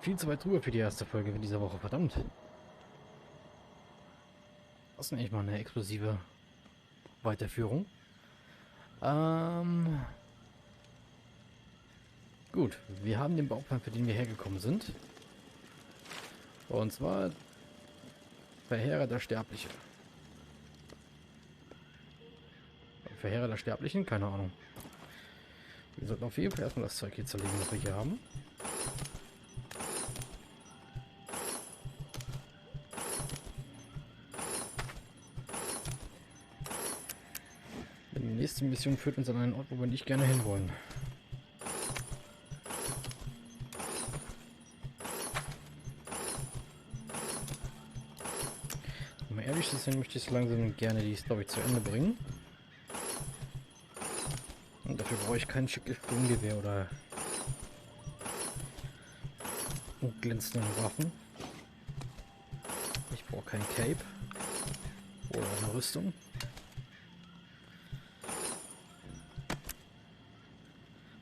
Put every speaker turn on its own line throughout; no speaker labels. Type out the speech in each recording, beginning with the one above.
viel zu weit drüber für die erste Folge in dieser Woche, verdammt. Das ist eigentlich mal eine explosive Weiterführung. Gut, wir haben den Bauplan, für den wir hergekommen sind. Und zwar Verheerer der Sterbliche. Verheerer der Sterblichen? Keine Ahnung. Wir sollten auf jeden Fall erstmal das Zeug hier zerlegen, was wir hier haben. Die nächste Mission führt uns an einen Ort, wo wir nicht gerne hinwollen. Um mal ehrlich zu sein, möchte ich so langsam gerne die Story zu Ende bringen. Und dafür brauche ich kein schickes Sturmgewehr oder glänzende Waffen. Ich brauche kein Cape oder eine Rüstung.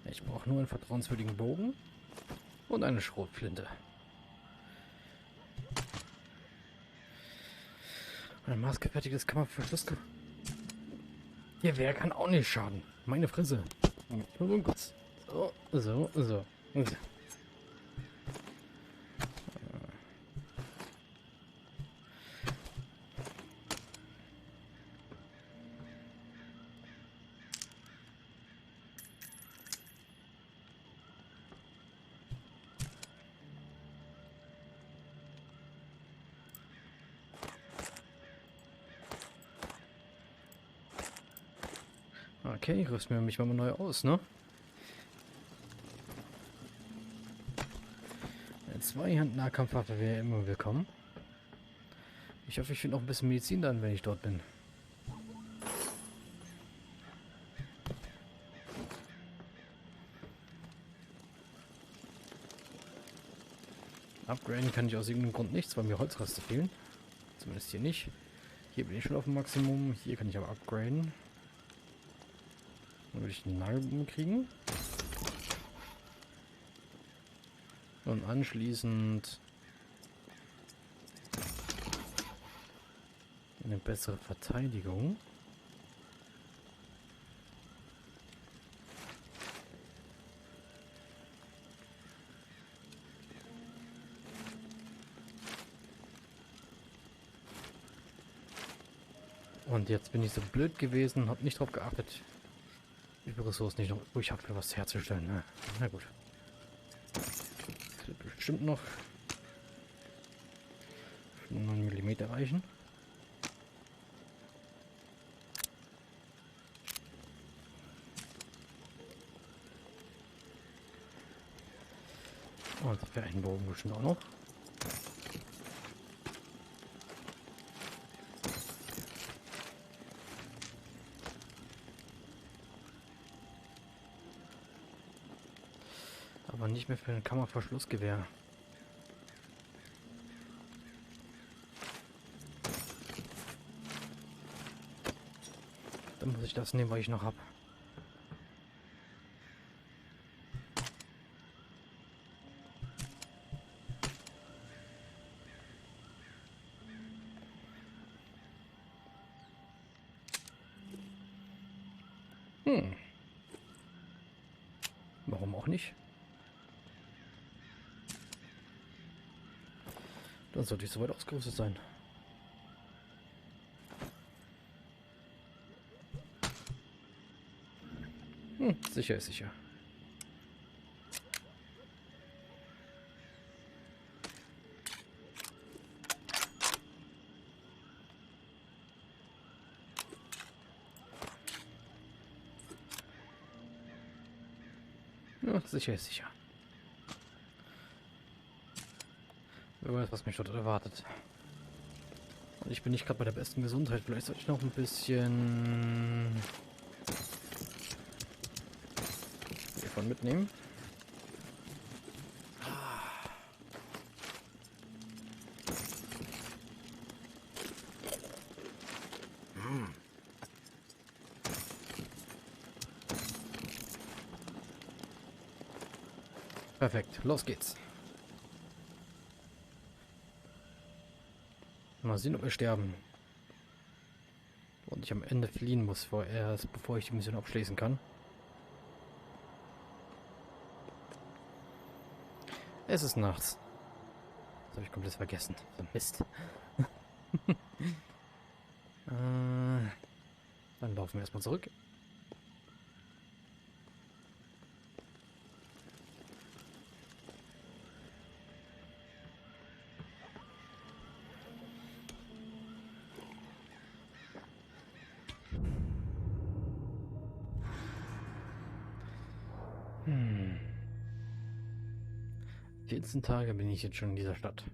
Ich brauche nur einen vertrauenswürdigen Bogen und eine Schrotflinte. Ein maßgefertigtes Kammerverschluss. Gewehr kann auch nicht schaden. Meine Fresse. Nur kurz. So. Okay, ich rüste mir mich mal neu aus, ne? Eine Zweihand-Nahkampfwaffe wäre immer willkommen. Ich hoffe, ich finde noch ein bisschen Medizin dann, wenn ich dort bin. Upgraden kann ich aus irgendeinem Grund nichts, weil mir Holzreste fehlen. Zumindest hier nicht. Hier bin ich schon auf dem Maximum. Hier kann ich aber upgraden. Dann würde ich den Nagelbogen kriegen. Und anschließend eine bessere Verteidigung. Und jetzt bin ich so blöd gewesen, habe nicht drauf geachtet, wie viele Ressourcen ich noch übrig habe, für was herzustellen. Na gut. Das wird bestimmt noch 9 mm reichen. Und für einen Bogen bestimmt auch noch. Aber nicht mehr für ein Kammerverschlussgewehr. Dann muss ich das nehmen, was ich noch habe. Warum auch nicht? Dann sollte ich soweit ausgerüstet sein. Sicher ist sicher. Ja, sicher ist sicher. Wer weiß, was mich dort erwartet. Und ich bin nicht gerade bei der besten Gesundheit. Vielleicht sollte ich noch ein bisschen hiervon mitnehmen. Perfekt, los geht's. Mal sehen, ob wir sterben. Und ich am Ende fliehen muss, vorerst, bevor ich die Mission abschließen kann. Es ist nachts. Das habe ich komplett vergessen. Mist. Dann laufen wir erstmal zurück. . 14 Tage bin ich jetzt schon in dieser Stadt.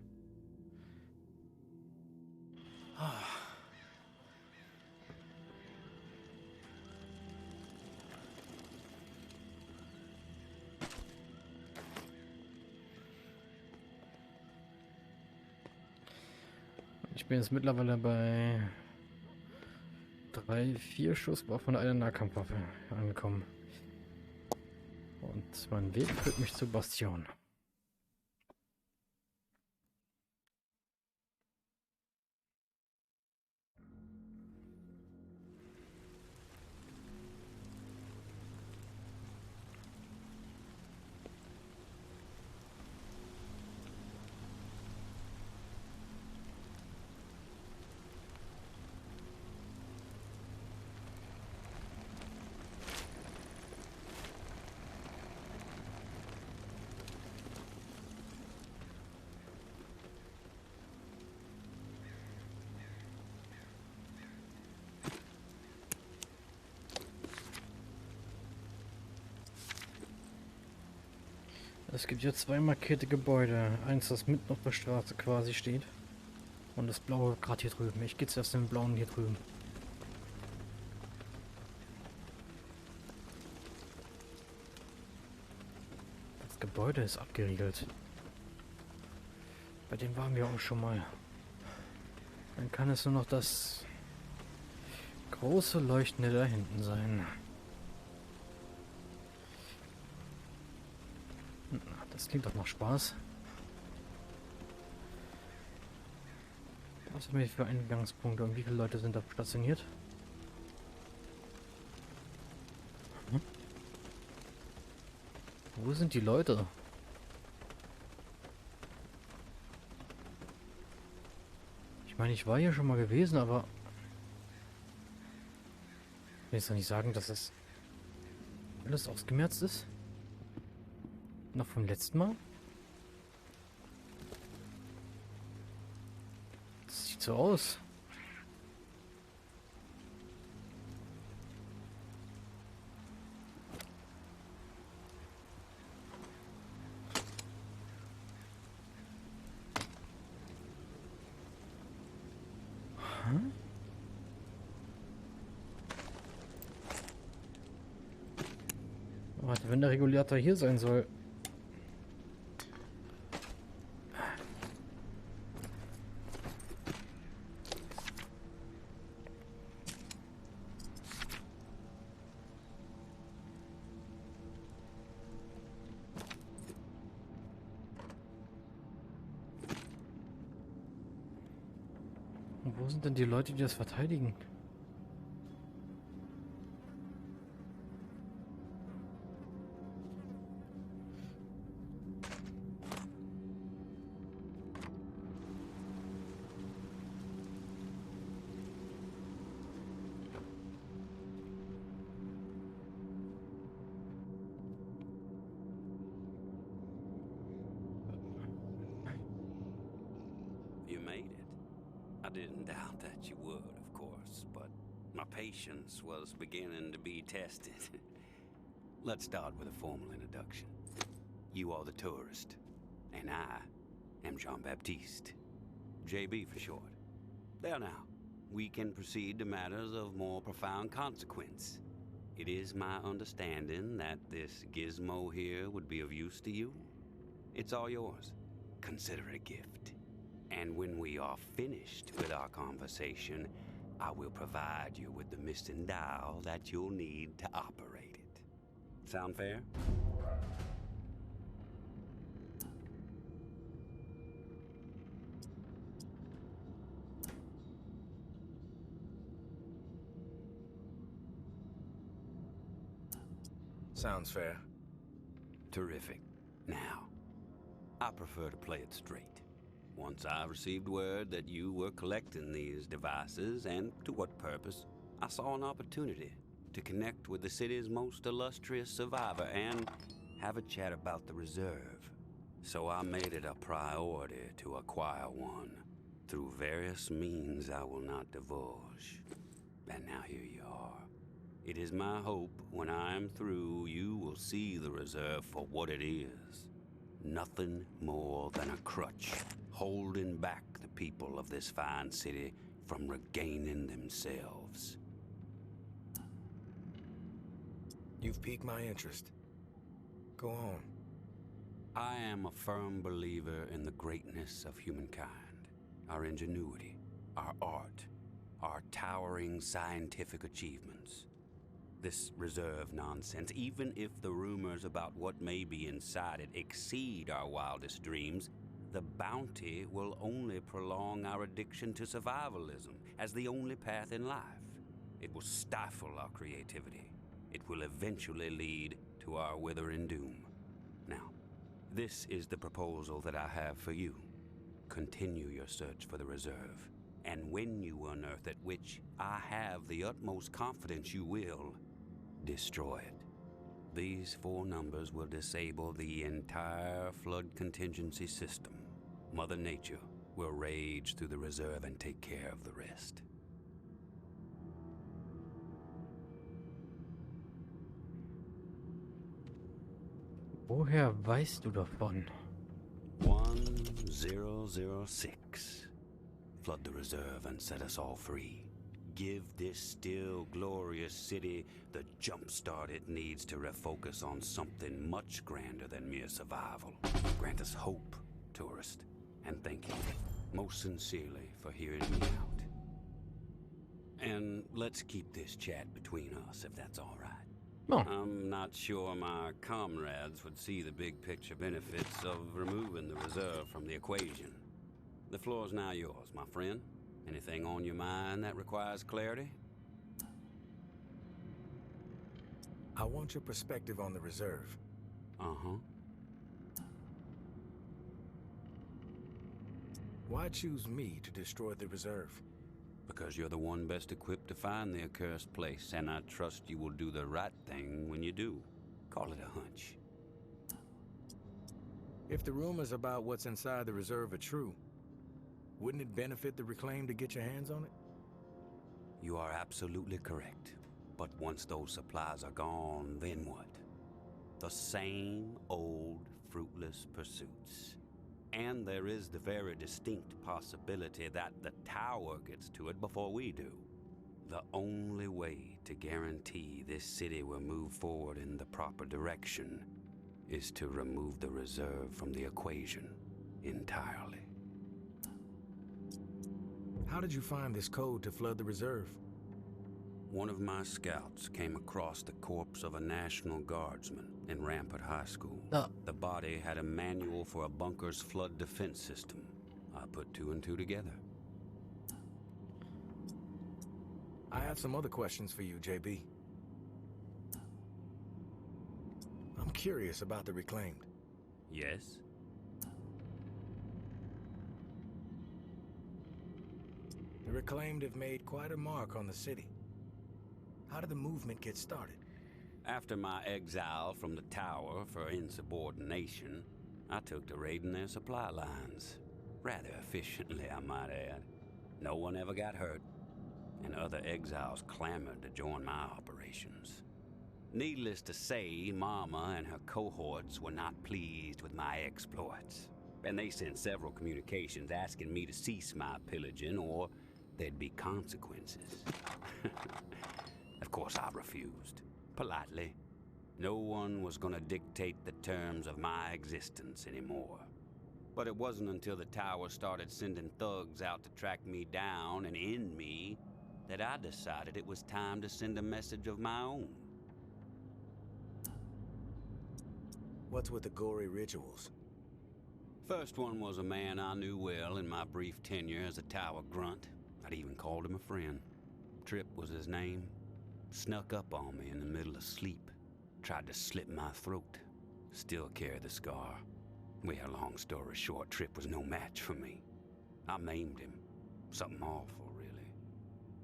Ich bin jetzt mittlerweile bei 3, 4 Schusswaffen und einer Nahkampfwaffe angekommen. Und mein Weg führt mich zur Bastion. Es gibt hier 2 markierte Gebäude. Eins, das mitten auf der Straße quasi steht. Und das blaue gerade hier drüben. Ich gehe zuerst den blauen hier drüben. Das Gebäude ist abgeriegelt. Bei dem waren wir auch schon mal. Dann kann es nur noch das große Leuchtende da hinten sein. Das klingt doch noch Spaß. Was haben wir für Eingangspunkte und wie viele Leute sind da stationiert? Wo sind die Leute? Ich meine, ich war hier schon mal gewesen, aber ich will jetzt doch nicht sagen, dass es alles ausgemerzt ist. Noch vom letzten Mal? Das sieht so aus. Hm? Warte, wenn der Regulator hier sein soll. Und wo sind denn die Leute, die das verteidigen?
You made it. I didn't doubt that you would, of course, but my patience was beginning to be tested. Let's start with a formal introduction. You are the tourist, and I am Jean-Baptiste. JB for short. There now, we can proceed to matters of more profound consequence. It is my understanding that this gizmo here would be of use to you. It's all yours. Consider it a gift. And when we are finished with our conversation, I will provide you with the missing dial that you'll need to operate it. Sound fair?
Sounds fair.
Terrific. Now, I prefer to play it straight. Once I received word that you were collecting these devices, and to what purpose, I saw an opportunity to connect with the city's most illustrious survivor and have a chat about the reserve. So I made it a priority to acquire one, through various means I will not divulge. And now here you are. It is my hope when I am through, you will see the reserve for what it is. Nothing more than a crutch, holding back the people of this fine city from regaining themselves.
You've piqued my interest. Go on.
I am a firm believer in the greatness of humankind, our ingenuity, our art, our towering scientific achievements. This reserve nonsense, even if the rumors about what may be inside it exceed our wildest dreams, the bounty will only prolong our addiction to survivalism as the only path in life. It will stifle our creativity. It will eventually lead to our withering doom. Now, this is the proposal that I have for you. Continue your search for the reserve, and when you unearth it, which I have the utmost confidence you will, destroy it. These 4 numbers will disable the entire flood contingency system. Mother Nature will rage through the reserve and take care of the rest.
Woher weißt du davon?
1006. Flood the reserve and set us all free. Give this still glorious city the jump start it needs to refocus on something much grander than mere survival. Grant us hope, tourist, and thank you most sincerely for hearing me out. And let's keep this chat between us, if that's all right.
Oh.
I'm not sure my comrades would see the big picture benefits of removing the reserve from the equation. The floor's now yours, my friend. Anything on your mind that requires clarity?
I want your perspective on the reserve.
Uh-huh.
Why choose me to destroy the reserve?
Because you're the one best equipped to find the accursed place, and I trust you will do the right thing when you do. Call it a hunch.
If the rumors about what's inside the reserve are true, wouldn't it benefit the Reclaim to get your hands on it?
You are absolutely correct. But once those supplies are gone, then what? The same old fruitless pursuits. And there is the very distinct possibility that the tower gets to it before we do. The only way to guarantee this city will move forward in the proper direction is to remove the reserve from the equation entirely.
How did you find this code to flood the reserve?
One of my scouts came across the corpse of a National Guardsman in Rampart High School. The body had a manual for a bunker's flood defense system. I put 2 and 2 together.
I have some other questions for you, JB. I'm curious about the Reclaimed.
Yes?
The Reclaimed have made quite a mark on the city. How did the movement get started?
After my exile from the tower for insubordination, I took to raiding their supply lines. Rather efficiently, I might add. No one ever got hurt, and other exiles clamored to join my operations. Needless to say, Mama and her cohorts were not pleased with my exploits, and they sent several communications asking me to cease my pillaging or there'd be consequences. Of course, I refused. Politely. No one was gonna dictate the terms of my existence anymore. But it wasn't until the tower started sending thugs out to track me down and end me that I decided it was time to send a message of my own.
What's with the gory rituals?
First one was a man I knew well in my brief tenure as a tower grunt. I'd even called him a friend. Trip was his name. Snuck up on me in the middle of sleep. tried to slit my throat. Still carry the scar. Well, long story short, Tripp was no match for me. I maimed him. Something awful, really.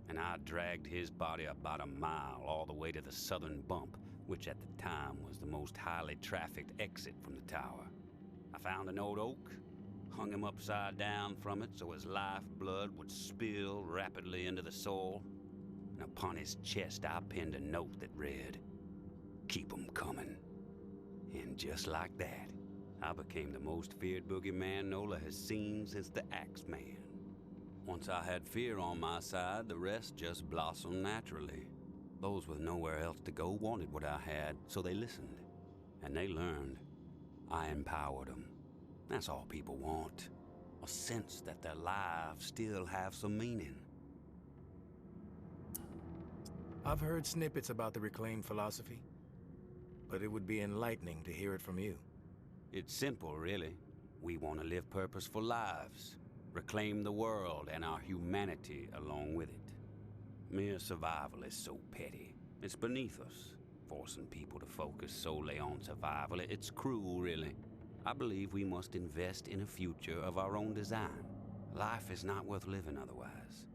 And I dragged his body about a mile all the way to the southern bump, which at the time was the most highly trafficked exit from the tower. I found an old oak, hung him upside down from it so his lifeblood would spill rapidly into the soil, and upon his chest I pinned a note that read, "Keep 'em coming." And just like that, I became the most feared boogeyman Nola has seen since the Axeman. Once I had fear on my side, the rest just blossomed naturally. Those with nowhere else to go wanted what I had, so they listened. And they learned. I empowered them. That's all people want. A sense that their lives still have some meaning.
I've heard snippets about the reclaimed philosophy, but it would be enlightening to hear it from you.
It's simple, really. We want to live purposeful lives, reclaim the world and our humanity along with it. Mere survival is so petty. It's beneath us, forcing people to focus solely on survival. It's cruel, really. I believe we must invest in a future of our own design. Life is not worth living otherwise.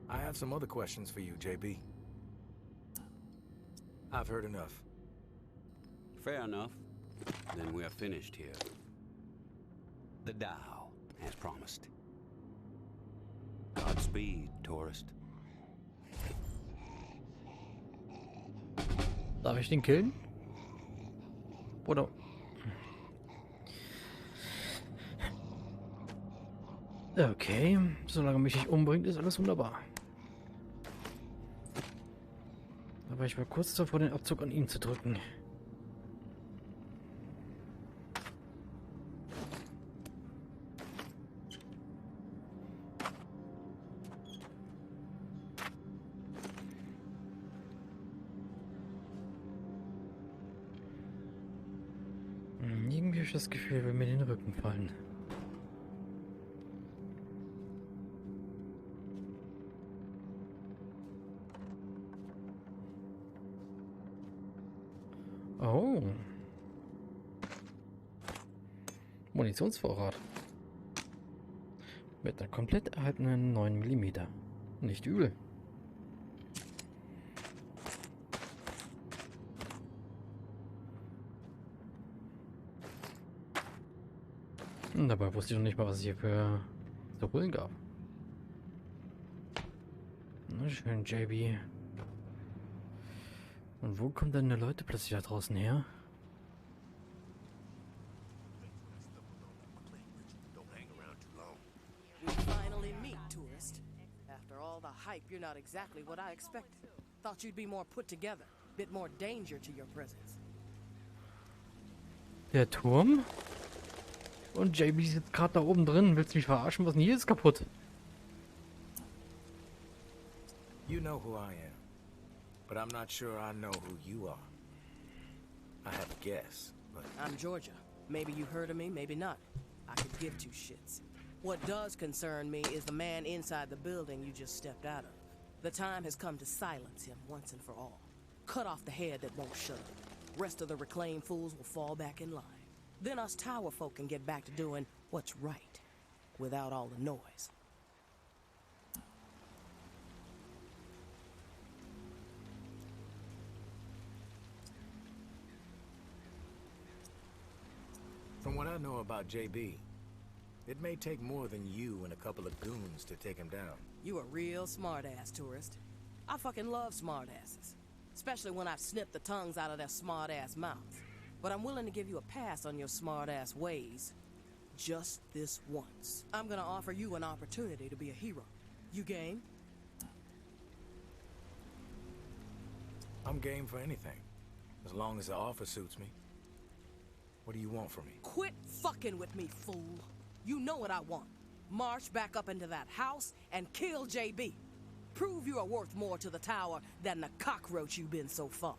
I have some other questions for you, JB. I've heard enough.
Fair enough. Then we're finished here. The dial, as promised. Godspeed, tourist.
Darf ich den killen? Oder? Okay, solange mich nicht umbringt, ist alles wunderbar. Aber ich war kurz davor, den Abzug an ihn zu drücken. Irgendwie habe ich das Gefühl, er will mir in den Rücken fallen. Oh. Munitionsvorrat. Mit einer komplett erhaltenen 9 mm. Nicht übel. Und dabei wusste ich noch nicht mal, was es hier für zu holen gab. Na schön, JB. Und wo kommen denn die Leute plötzlich da draußen her?
We finally meet, tourist. After all the hype, you're not exactly what I expected. Thought you'd be more put together, bit more danger to your presence.
Der Turm? Und JB ist jetzt gerade da oben drin. Willst du mich verarschen? Was ist denn hier ist kaputt?
You know who I am, but I'm not sure I know who you are. I have a guess, but...
I'm Georgia. Maybe you heard of me, maybe not. I could give two shits. What does concern me is the man inside the building you just stepped out of. The time has come to silence him once and for all. Cut off the head that won't shut up. Rest of the reclaimed fools will fall back in line. Then us tower folk can get back to doing what's right, without all the noise.
From what I know about JB, it may take more than you and a couple of goons to take him down.
You a real smart-ass, tourist. I fucking love smart-asses. Especially when I've snipped the tongues out of their smart-ass mouths. But I'm willing to give you a pass on your smart-ass ways. Just this once. I'm gonna offer you an opportunity to be a hero. You game?
I'm game for anything, as long as the offer suits me. What do you want from me?
Quit fucking with me, fool. You know what I want. March back up into that house and kill JB. Prove you are worth more to the tower than the cockroach you've been so far.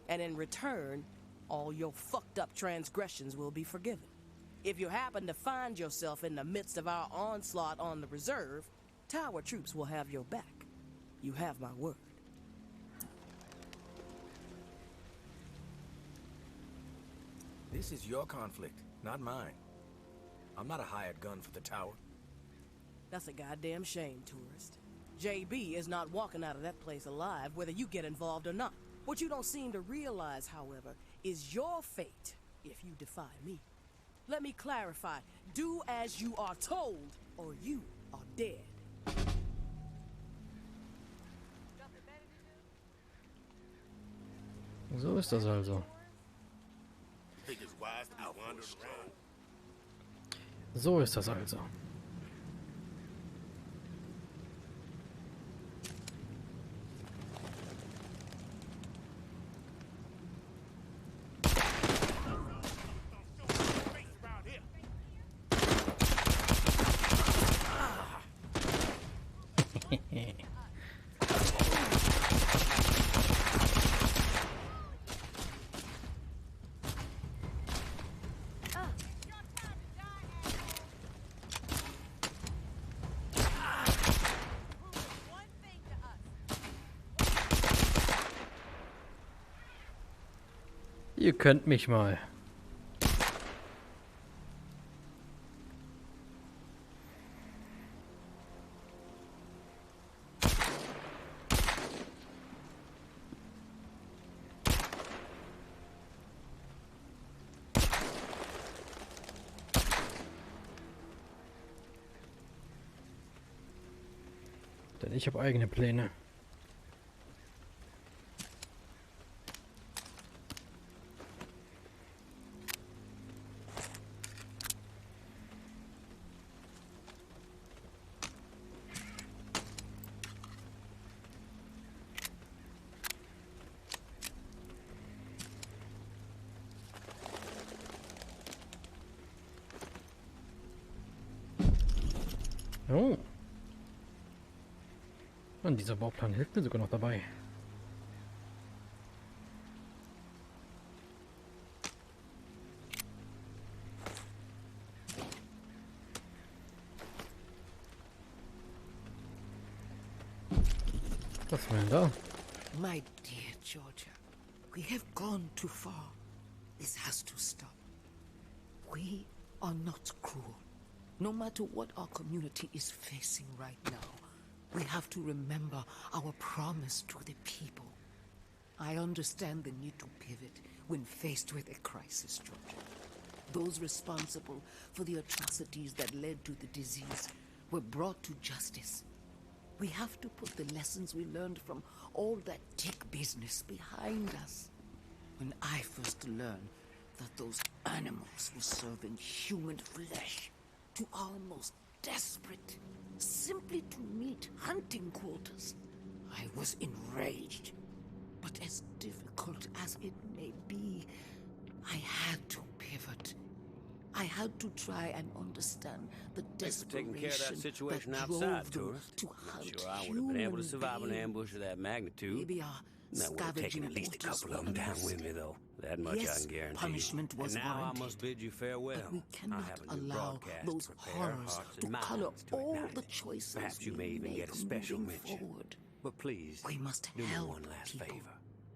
And in return, all your fucked up transgressions will be forgiven. If you happen to find yourself in the midst of our onslaught on the reserve, tower troops will have your back. You have my word.
This is your conflict, not mine. I'm not a hired gun for the tower.
That's a goddamn shame, tourist. JB is not walking out of that place alive, whether you get involved or not. What you don't seem to realize, however, is your fate if you defy me. Let me clarify. Do as you are told, or you are dead.
So ist das also. So ist das also. Ihr könnt mich mal. Denn ich habe eigene Pläne. Oh. Und dieser Bauplan hilft mir sogar noch dabei. Was war denn da?
My dear Georgia, we have gone too far. This has to stop. We are not cruel. No matter what our community is facing right now, we have to remember our promise to the people. I understand the need to pivot when faced with a crisis, Georgia. Those responsible for the atrocities that led to the disease were brought to justice. We have to put the lessons we learned from all that tech business behind us. When I first learned that those animals were serving human flesh to our most desperate, simply to meet hunting quotas, I was enraged. But as difficult as it may be, I had to pivot. I had to try and understand the desperation
taking care of that situation
that
outside,
drove them
tourist.
to
Not
hunt
sure I would have been able to
human
survive an
beings.
ambush of that magnitude.
Maybe our
That would have taken
scavenging
at least a
porters
couple of
were
them down
missed.
with me, though. That much I
Yes,
can guarantee.
punishment was
and now
warranted,
I must bid you farewell.
But we
I
cannot
have a new
allow
broadcast
those
to prepare,
horrors
hearts
to
and
color
minds to
all
ignite.
the choices
Perhaps you
we
may even
make
get a special
moving
mention.
forward.
But please,
We must
do me
help
one last
people,
favor.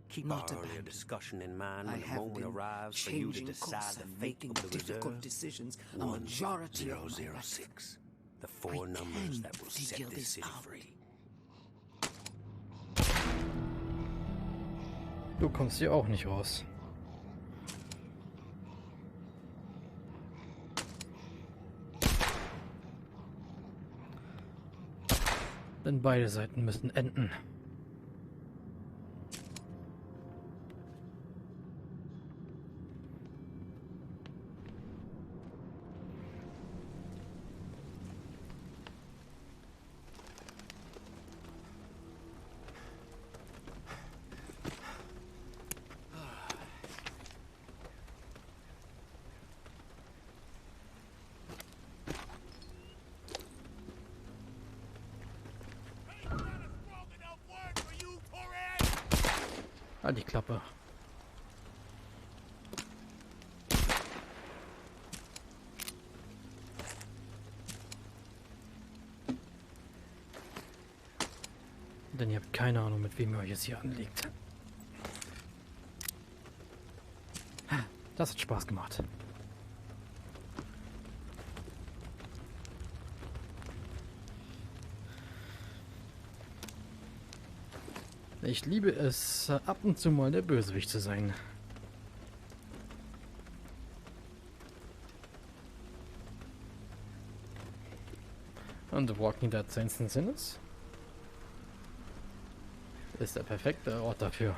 Keep
not
our earlier
abandon.
discussion in mind
I
when the
have
moment
been
arrives for you to
changing
decide
course
the
and
fate
making
of the
difficult
reserve.
decisions a majority of my life.
1006. The four
We
numbers
can
that will
figure
set this
this
city
out.
free.
Du kommst hier auch nicht raus. Denn beide Seiten müssen enden. Halt die Klappe. Denn ihr habt keine Ahnung, mit wem ihr euch jetzt hier anlegt. Das hat Spaß gemacht. Ich liebe es, ab und zu mal der Bösewicht zu sein. Und Walking Dead Sense Sinnes ist der perfekte Ort dafür.